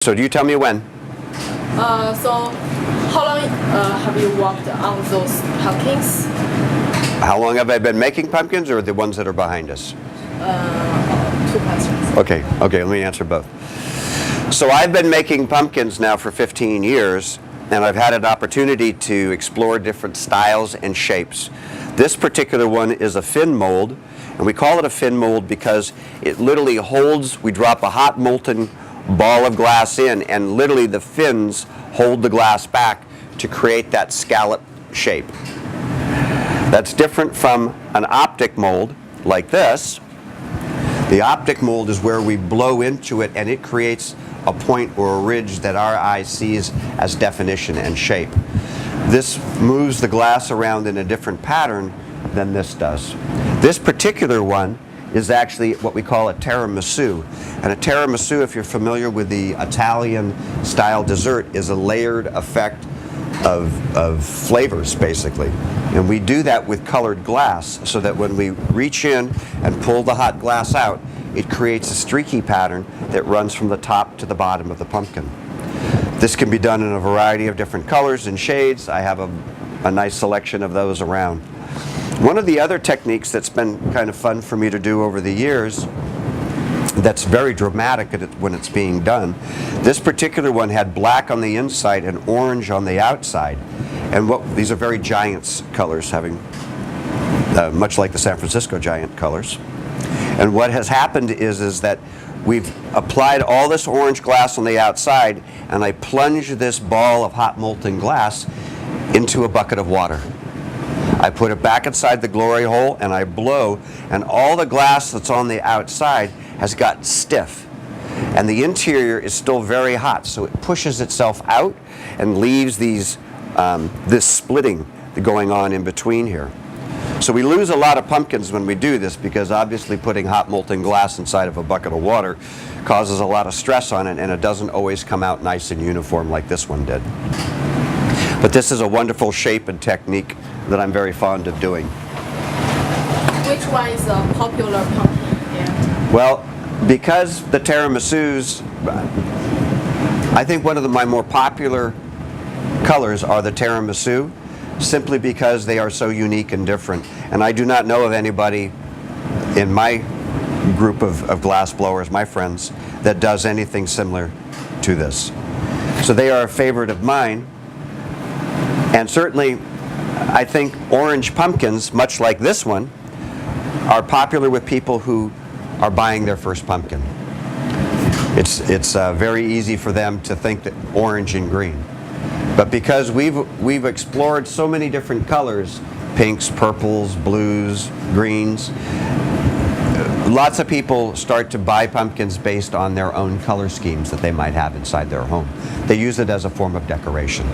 So do you tell me when? So how long have you worked on those pumpkins? How long have I been making pumpkins, or the ones that are behind us? Two questions. Okay, let me answer both. So I've been making pumpkins now for 15 years, and I've had an opportunity to explore different styles and shapes. This particular one is a fin mold, and we call it a fin mold because it literally holds, we drop a hot molten ball of glass in, and literally the fins hold the glass back to create that scallop shape. That's different from an optic mold like this. The optic mold is where we blow into it and it creates a point or a ridge that our eye sees as definition and shape. This moves the glass around in a different pattern than this does. This particular one is actually what we call a tiramisu. And a tiramisu, if you're familiar with the Italian style dessert, is a layered effect of flavors, basically. And we do that with colored glass so that when we reach in and pull the hot glass out, it creates a streaky pattern that runs from the top to the bottom of the pumpkin. This can be done in a variety of different colors and shades. I have a nice selection of those around. One of the other techniques that's been kind of fun for me to do over the years, that's very dramatic when it's being done. This particular one had black on the inside and orange on the outside. And these are very Giants colors, having much like the San Francisco Giant colors. And what has happened is that we've applied all this orange glass on the outside, and I plunge this ball of hot molten glass into a bucket of water. I put it back inside the glory hole and I blow, and all the glass that's on the outside has got stiff. And the interior is still very hot, so it pushes itself out and leaves this splitting going on in between here. So we lose a lot of pumpkins when we do this because obviously putting hot molten glass inside of a bucket of water causes a lot of stress on it, and it doesn't always come out nice and uniform like this one did. But this is a wonderful shape and technique that I'm very fond of doing. Which one is a popular pumpkin here? Well, because the tiramisus, I think one of my more popular colors are the tiramisu, simply because they are so unique and different. And I do not know of anybody in my group of glass blowers, my friends, that does anything similar to this. So they are a favorite of mine. And certainly, I think orange pumpkins, much like this one, are popular with people who are buying their first pumpkin. It's very easy for them to think that orange and green. But because we've explored so many different colors, pinks, purples, blues, greens, lots of people start to buy pumpkins based on their own color schemes that they might have inside their home. They use it as a form of decoration.